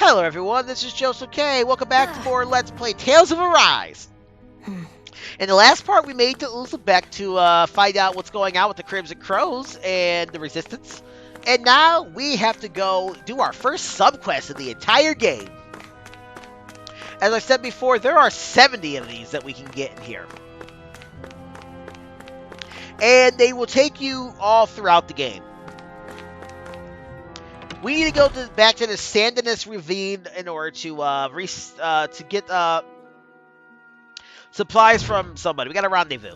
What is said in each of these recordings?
Hello everyone, this is Joseph K. Welcome back to more Let's Play Tales of Arise. In the last part, we made to Ulzebek to find out what's going on with the Crimson Crows and the Resistance. And now we have to go do our first subquest of the entire game. As I said before, there are 70 of these that we can get in here. And they will take you all throughout the game. We need to go back to the Sandinus Ravine in order to get supplies from somebody. We got a rendezvous.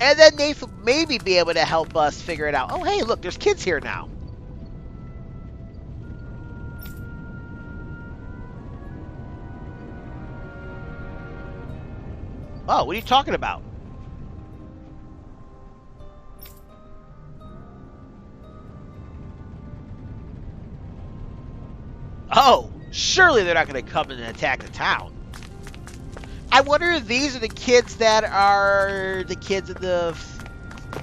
And then Nayth will maybe be able to help us figure it out. Oh, hey, look, there's kids here now. Oh, what are you talking about? Oh, surely they're not going to come in and attack the town. I wonder if these are the kids that are the kids of the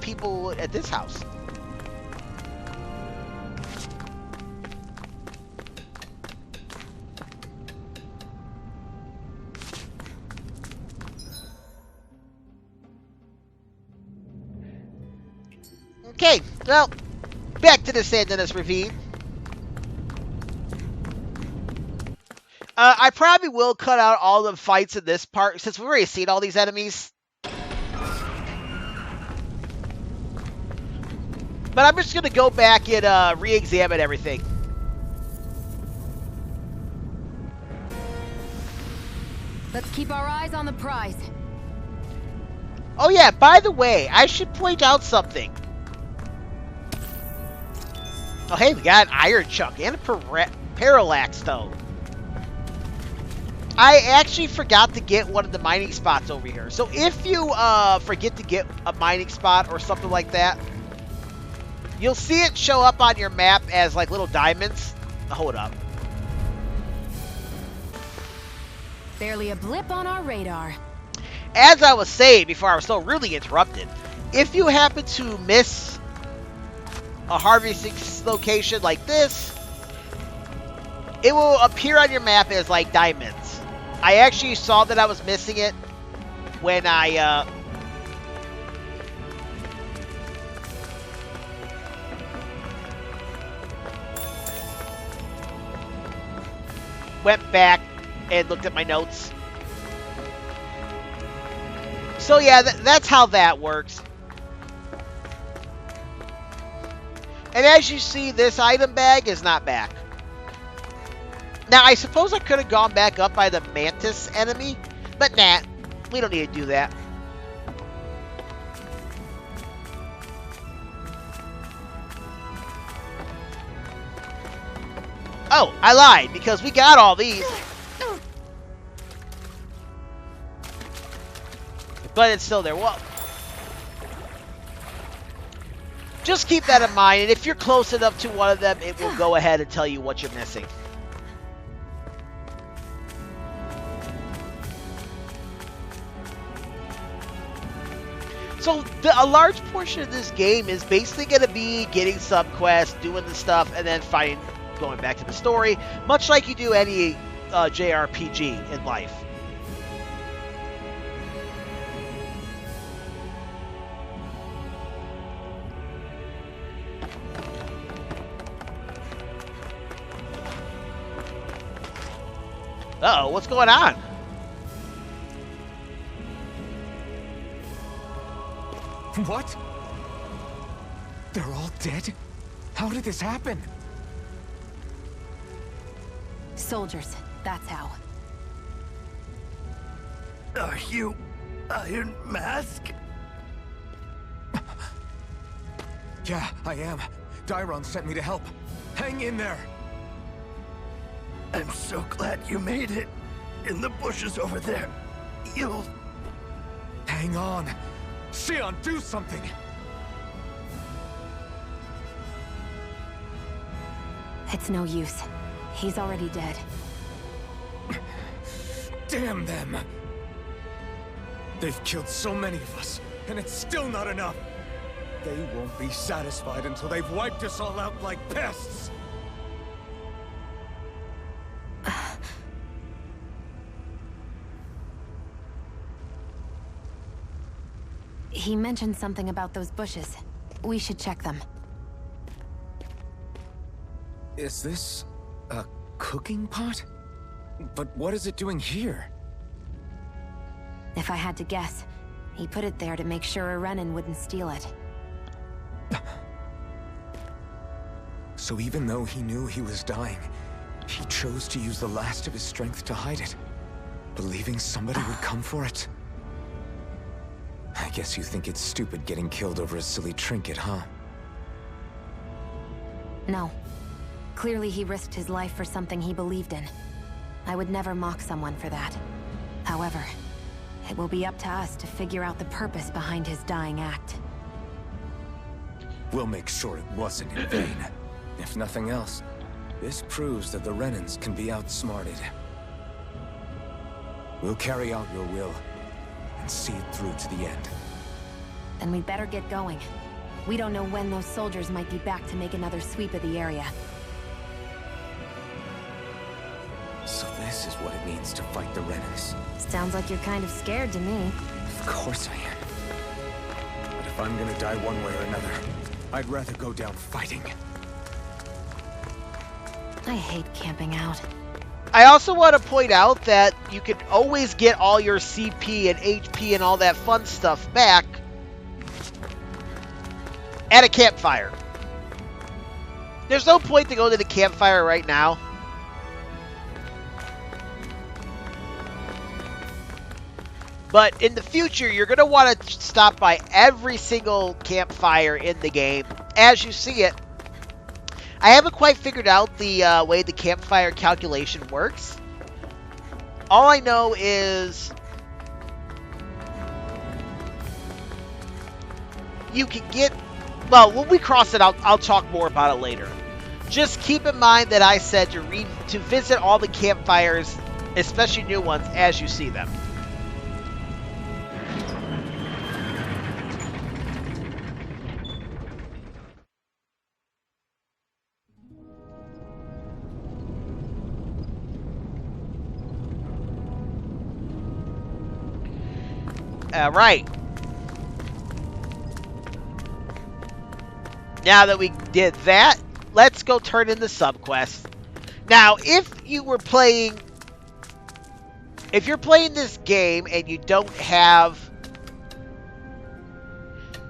people at this house. Okay, well, back to the Sandinus Ravine. I probably will cut out all the fights in this part, since we've already seen all these enemies. But I'm just going to go back and re-examine everything. Let's keep our eyes on the prize. Oh yeah, by the way, I should point out something. Oh hey, we got an iron chunk and a parallax stone. I actually forgot to get one of the mining spots over here. So if you forget to get a mining spot or something like that, you'll see it show up on your map as like little diamonds. Hold up. Barely a blip on our radar. As I was saying before I was so rudely interrupted, if you happen to miss a harvesting location like this, it will appear on your map as like diamonds. I actually saw that I was missing it when I went back and looked at my notes. So yeah, that's how that works. And as you see, this item bag is not back. Now, I suppose I could have gone back up by the mantis enemy, but nah, we don't need to do that. Oh, I lied, because we got all these. But it's still there. Well, just keep that in mind, and if you're close enough to one of them, it will go ahead and tell you what you're missing. So a large portion of this game is basically going to be getting subquests, doing the stuff, and then going back to the story, much like you do any JRPG in life. Uh-oh, what's going on? What? They're all dead? How did this happen? Soldiers, that's how. Are you Iron Mask? Yeah, I am. Dyron sent me to help. Hang in there. I'm so glad you made it. In the bushes over there. You'll... Hang on. Shionne, do something! It's no use. He's already dead. Damn them! They've killed so many of us, and it's still not enough! They won't be satisfied until they've wiped us all out like pests! He mentioned something about those bushes. We should check them. Is this a cooking pot? But what is it doing here? If I had to guess, he put it there to make sure a Renan wouldn't steal it. So even though he knew he was dying, he chose to use the last of his strength to hide it, believing somebody would come for it. I guess you think it's stupid getting killed over a silly trinket, huh? No. Clearly he risked his life for something he believed in. I would never mock someone for that. However, it will be up to us to figure out the purpose behind his dying act. We'll make sure it wasn't in vain. If nothing else, this proves that the Renans can be outsmarted. We'll carry out your will and see it through to the end. Then we'd better get going. We don't know when those soldiers might be back to make another sweep of the area. So this is what it means to fight the Renans. Sounds like you're kind of scared to me. Of course I am. But if I'm gonna die one way or another, I'd rather go down fighting. I hate camping out. I also want to point out that you can always get all your CP and HP and all that fun stuff back at a campfire. There's no point to go to the campfire right now. But in the future, you're going to want to stop by every single campfire in the game as you see it. I haven't quite figured out the way the campfire calculation works. All I know is you can get... Well, when we cross it out, I'll talk more about it later. Just keep in mind that I said to visit all the campfires, especially new ones, as you see them. Alright. Now that we did that, let's go turn in the subquest. Now, if you're playing this game and you don't have...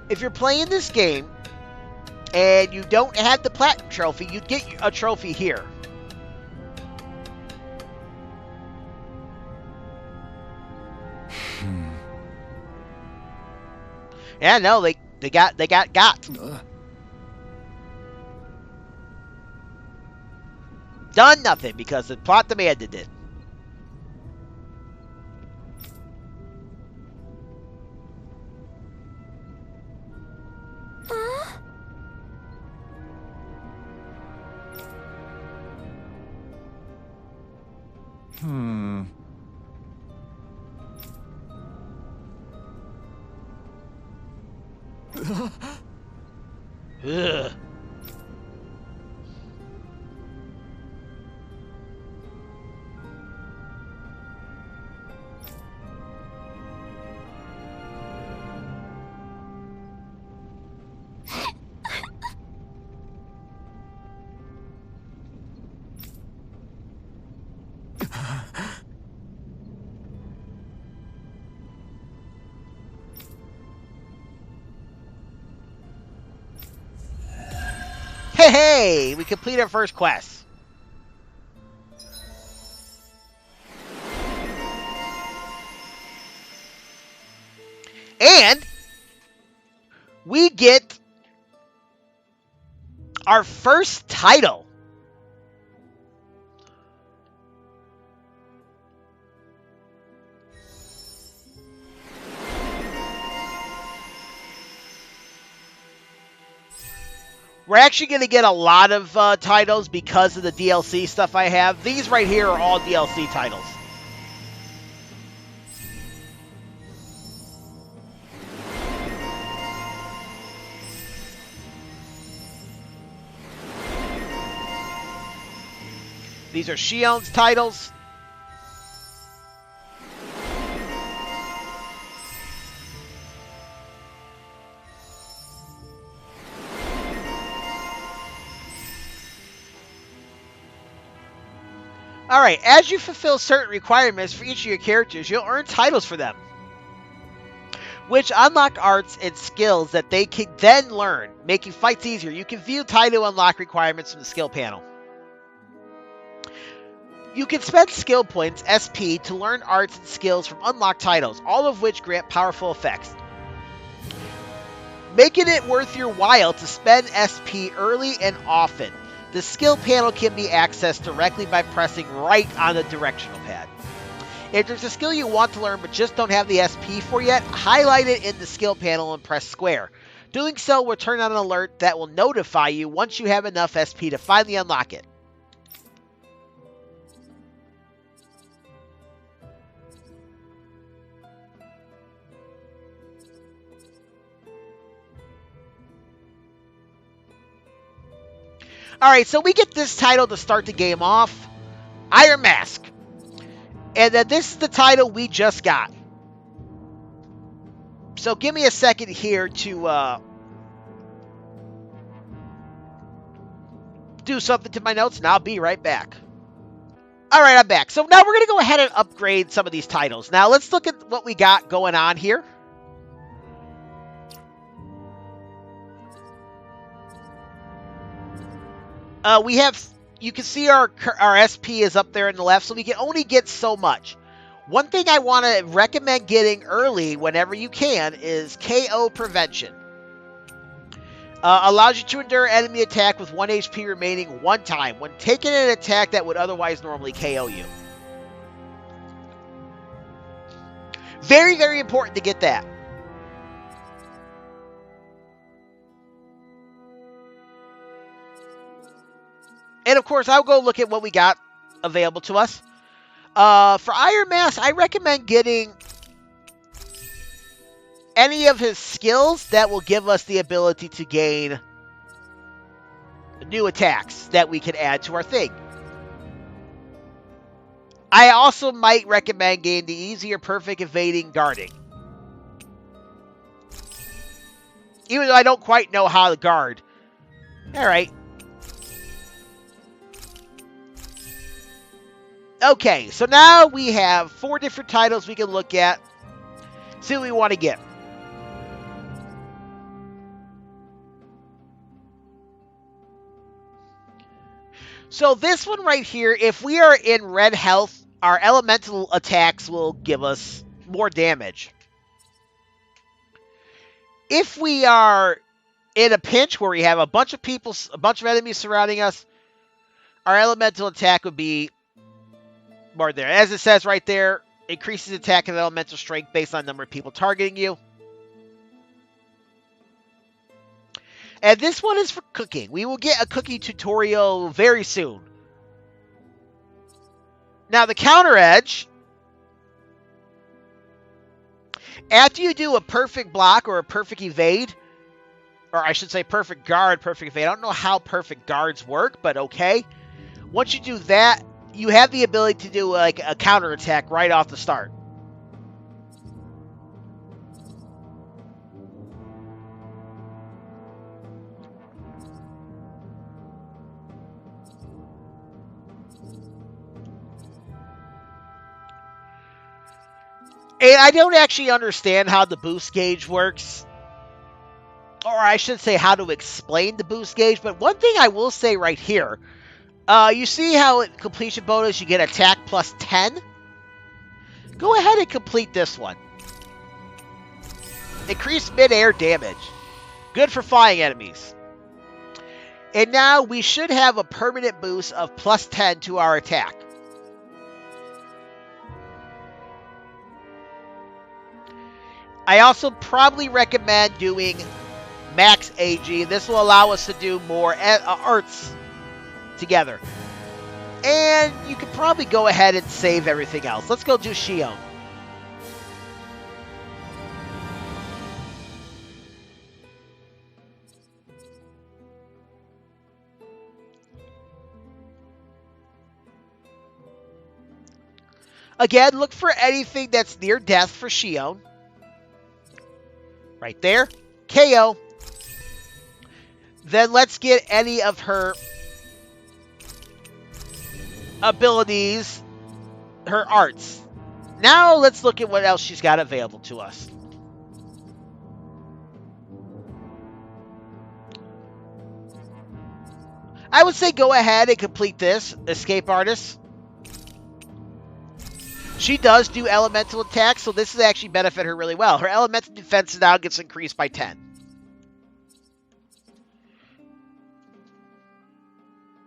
If you're playing this game and you don't have the Platinum Trophy, you'd get a trophy here. Yeah, no, they got. Done nothing because the plot demanded it. Ugh. Hey, we complete our first quest. And we get our first title. We're actually going to get a lot of titles because of the DLC stuff I have. These right here are all DLC titles. These are Shionne's titles. Alright, as you fulfill certain requirements for each of your characters, you'll earn titles for them, which unlock arts and skills that they can then learn, making fights easier. You can view title unlock requirements from the skill panel. You can spend skill points, SP, to learn arts and skills from unlocked titles, all of which grant powerful effects, making it worth your while to spend SP early and often. The skill panel can be accessed directly by pressing right on the directional pad. If there's a skill you want to learn but just don't have the SP for yet, highlight it in the skill panel and press square. Doing so will turn on an alert that will notify you once you have enough SP to finally unlock it. Alright, so we get this title to start the game off. Iron Mask. And then this is the title we just got. So give me a second here to do something to my notes, and I'll be right back. Alright, I'm back. So now we're going to go ahead and upgrade some of these titles. Now let's look at what we got going on here. We have, you can see our SP is up there in the left, so we can only get so much. One thing I want to recommend getting early whenever you can is KO Prevention. Allows you to endure enemy attack with 1 HP remaining 1 time when taking an attack that would otherwise normally KO you. Very, very important to get that. And of course, I'll go look at what we got available to us. For Iron Mask, I recommend getting any of his skills that will give us the ability to gain new attacks that we can add to our thing. I also might recommend getting the easier perfect evading guarding. Even though I don't quite know how to guard. Alright. Okay, so now we have 4 different titles we can look at. See what we want to get. So this one right here, if we are in red health, our elemental attacks will give us more damage. If we are in a pinch where we have a bunch of people, a bunch of enemies surrounding us, our elemental attack would be more there. As it says right there, increases attack and elemental strength based on the number of people targeting you. And this one is for cooking. We will get a cooking tutorial very soon. Now the counter edge, after you do a perfect block or a perfect evade, or I should say perfect guard, perfect evade. I don't know how perfect guards work, but okay. Once you do that, you have the ability to do like a counter attack right off the start. And I don't actually understand how the boost gauge works. Or I should say how to explain the boost gauge. But one thing I will say right here. You see how at completion bonus you get attack plus 10? Go ahead and complete this one. Increase mid-air damage. Good for flying enemies. And now we should have a permanent boost of plus 10 to our attack. I also probably recommend doing max AG. This will allow us to do more arts together. And you can probably go ahead and save everything else. Let's go do Shionne. Again, look for anything that's near death for Shionne. Right there. KO. Then let's get any of her abilities, her arts. Now let's look at what else she's got available to us. I would say go ahead and complete this, Escape Artist. She does do elemental attacks, so this is actually benefit her really well. Her elemental defense now gets increased by 10.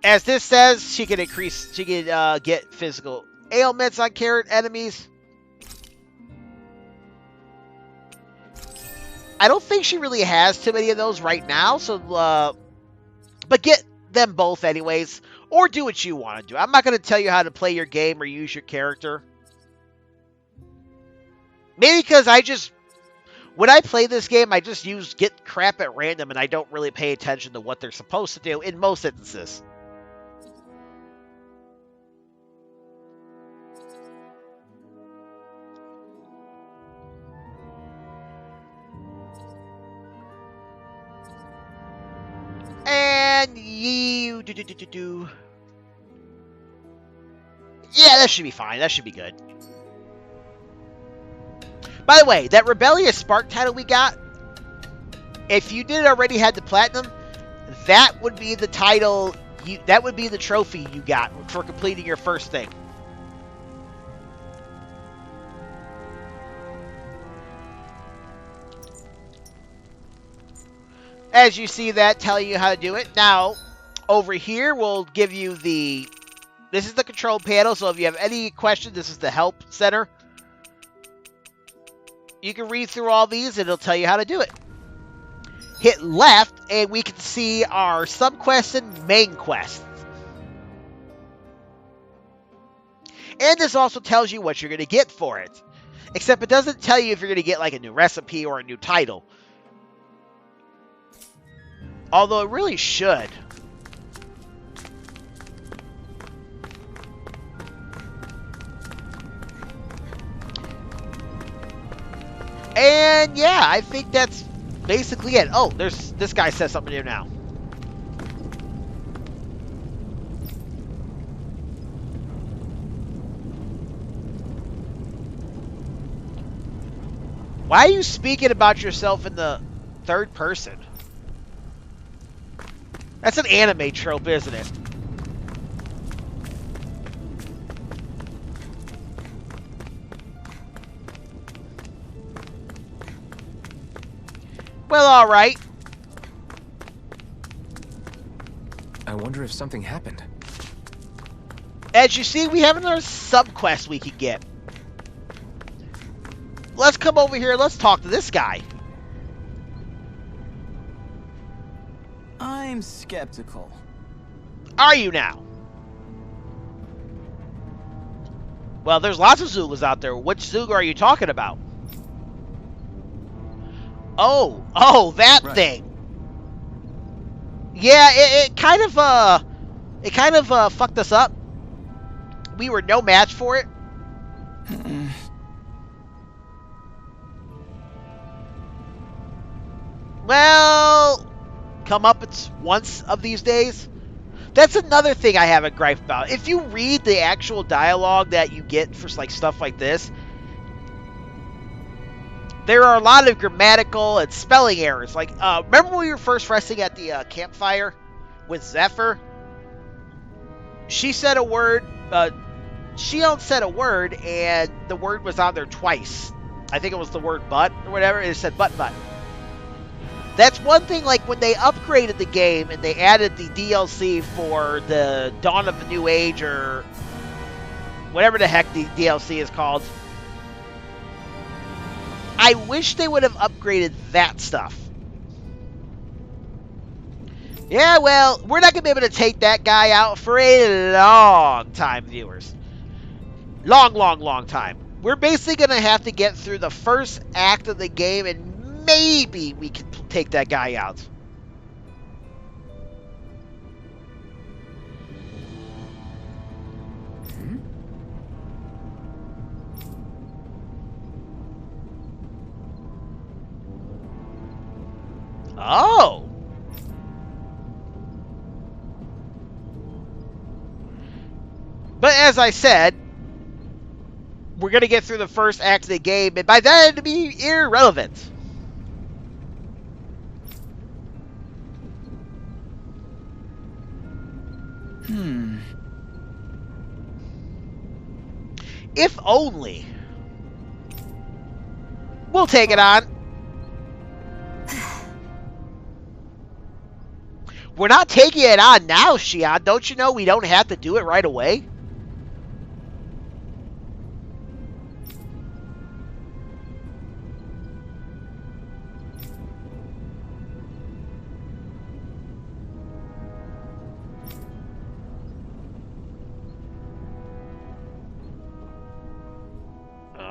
As this says, she can get physical ailments on carrot enemies. I don't think she really has too many of those right now, so but get them both anyways, or do what you want to do. I'm not going to tell you how to play your game or use your character. Maybe because when I play this game, I just get crap at random and I don't really pay attention to what they're supposed to do in most instances. And you Yeah, that should be fine. That should be good. By the way, that Rebellious Spark title we got, if you didn't already have the Platinum, that would be the title, that would be the trophy you got for completing your first thing. As you see that telling you how to do it. Now, over here, we'll give you this is the control panel, so if you have any questions, this is the help center. You can read through all these, and it'll tell you how to do it. Hit left, and we can see our subquests and main quests. And this also tells you what you're going to get for it. Except it doesn't tell you if you're going to get like a new recipe or a new title. Although it really should. And yeah, I think that's basically it. Oh, this guy says something here now. Why are you speaking about yourself in the third person? That's an anime trope, isn't it? Well, alright. I wonder if something happened. As you see, we have another subquest we can get. Let's come over here, let's talk to this guy. I'm skeptical. Are you now? Well, there's lots of Zugas out there. Which Zuga are you talking about? Oh, that Right. thing. Yeah, it kind of fucked us up. We were no match for it. Well, come up it's once of these days. That's another thing I have a gripe about. If you read the actual dialogue that you get for like stuff like this, there are a lot of grammatical and spelling errors. Like, remember when we were first resting at the campfire with Zephyr? She said a word, Shionne said a word, and the word was on there twice. I think it was the word butt or whatever, and it said butt. That's one thing, like, when they upgraded the game and they added the DLC for the Dawn of the New Age, or whatever the heck the DLC is called. I wish they would have upgraded that stuff. Yeah, well, we're not going to be able to take that guy out for a long time, viewers. Long time. We're basically going to have to get through the first act of the game, and maybe we can take that guy out. Oh! But as I said, we're going to get through the first act of the game, and by then it'll be irrelevant. If only. We'll take it on. We're not taking it on now, Shionne. Don't you know we don't have to do it right away?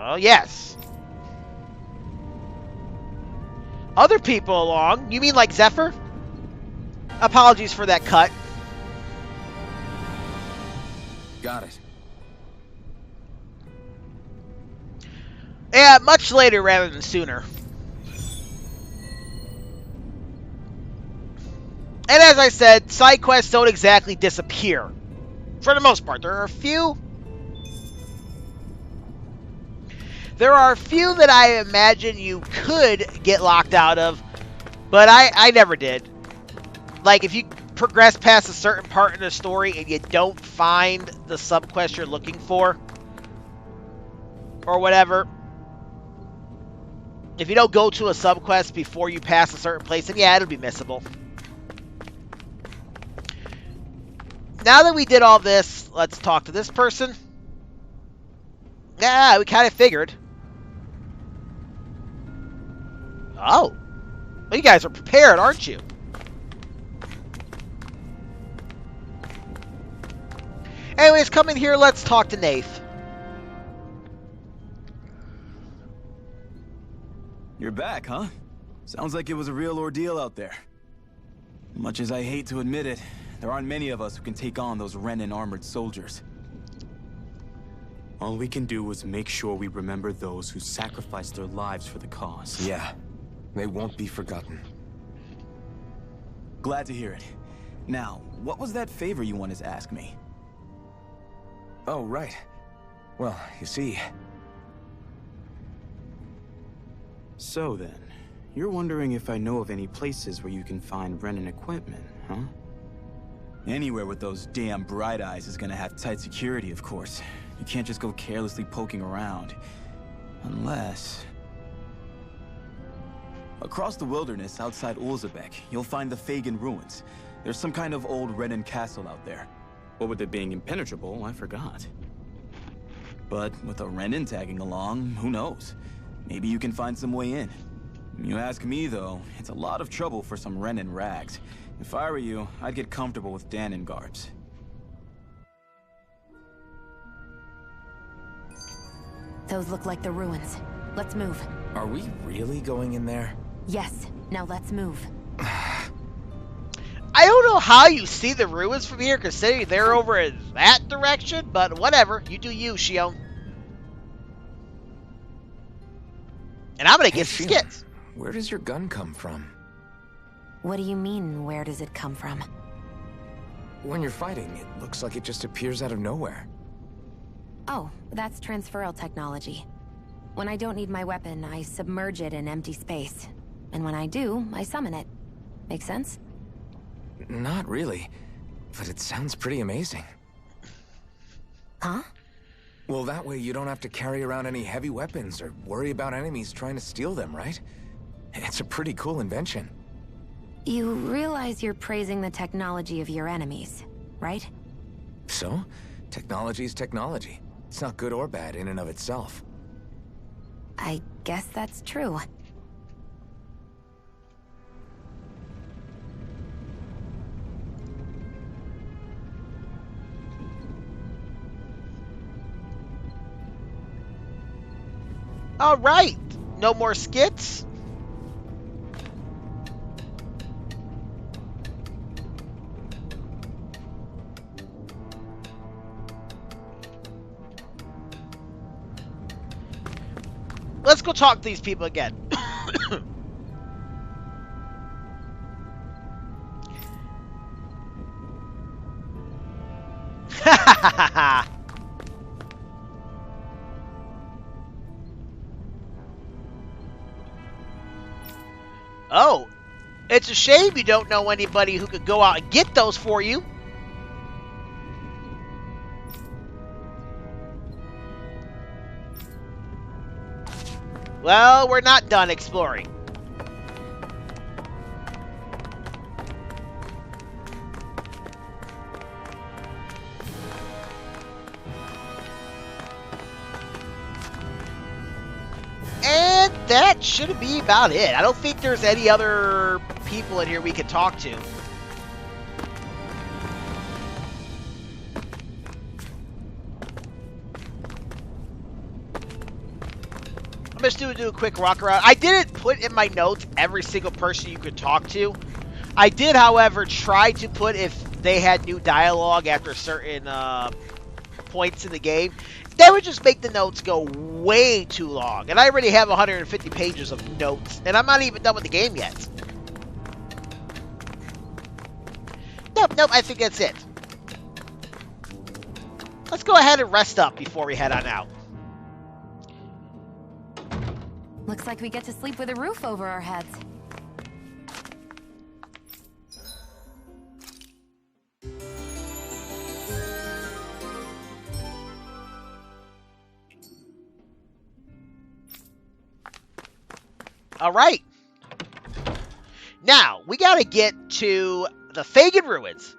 Oh, yes. Other people along? You mean like Zephyr? Apologies for that cut. Got it. Yeah, much later rather than sooner. And as I said, side quests don't exactly disappear. For the most part, there are a few. There are a few that I imagine you could get locked out of, but I never did. Like, if you progress past a certain part in the story and you don't find the subquest you're looking for, or whatever, if you don't go to a subquest before you pass a certain place, then yeah, it'll be missable. Now that we did all this, let's talk to this person. Yeah, we kind of figured. Oh. Well, you guys are prepared, aren't you? Anyways, come in here, let's talk to Nayth. You're back, huh? Sounds like it was a real ordeal out there. Much as I hate to admit it, there aren't many of us who can take on those Renan armored soldiers. All we can do is make sure we remember those who sacrificed their lives for the cause. Yeah, they won't be forgotten. Glad to hear it. Now, what was that favor you wanted to ask me? Oh, right. Well, you see... So then, you're wondering if I know of any places where you can find Renan equipment, huh? Anywhere with those damn bright eyes is gonna have tight security, of course. You can't just go carelessly poking around. Unless... Across the wilderness outside Ulzebek, you'll find the Fagin ruins. There's some kind of old Renan castle out there. What with it being impenetrable, I forgot. But with a Renan tagging along, who knows? Maybe you can find some way in. You ask me, though, it's a lot of trouble for some Renan rags. If I were you, I'd get comfortable with Dahnans garbs. Those look like the ruins. Let's move. Are we really going in there? Yes, now let's move. I don't know how you see the ruins from here, considering they're over in that direction, but whatever. You do you, Shionne. And I'm gonna get some Shionne, skits. Where does your gun come from? What do you mean, where does it come from? When you're fighting, it looks like it just appears out of nowhere. Oh, that's transferal technology. When I don't need my weapon, I submerge it in empty space. And when I do, I summon it. Make sense? Not really, but it sounds pretty amazing. Huh? Well, that way you don't have to carry around any heavy weapons or worry about enemies trying to steal them, right? It's a pretty cool invention. You realize you're praising the technology of your enemies, right? So, technology's technology. It's not good or bad in and of itself. I guess that's true. All right. No more skits. Let's go talk to these people again. It's a shame you don't know anybody who could go out and get those for you. Well, we're not done exploring. And that should be about it. I don't think there's any other people in here we can talk to. I'm just going to do a quick walk around. I didn't put in my notes every single person you could talk to. I did, however, try to put if they had new dialogue after certain points in the game. That would just make the notes go way too long. And I already have 150 pages of notes. And I'm not even done with the game yet. Nope, I think that's it. Let's go ahead and rest up before we head on out. Looks like we get to sleep with a roof over our heads. Alright. Now, we gotta get to the Fagin Ruins.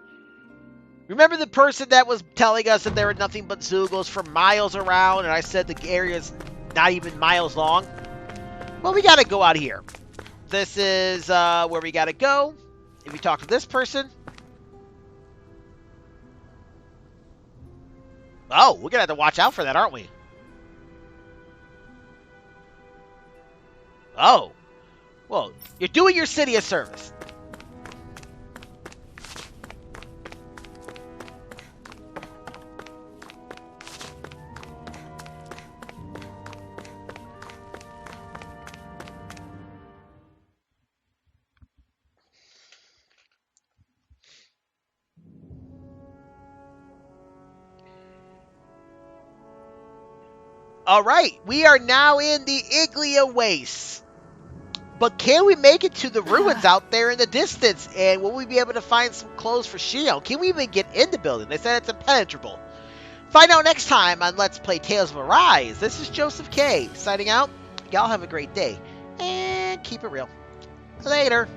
Remember the person that was telling us that there were nothing but Zeugles for miles around, and I said the area's not even miles long? Well, we gotta go out here. This is where we gotta go. If you talk to this person... Oh, we're gonna have to watch out for that, aren't we? Oh. Well, you're doing your city a service. Alright, we are now in the Iglia Wastes. But can we make it to the ruins out there in the distance? And will we be able to find some clothes for Shionne? Can we even get in the building? They said it's impenetrable. Find out next time on Let's Play Tales of Arise. This is Joseph K. signing out. Y'all have a great day. And keep it real. Later.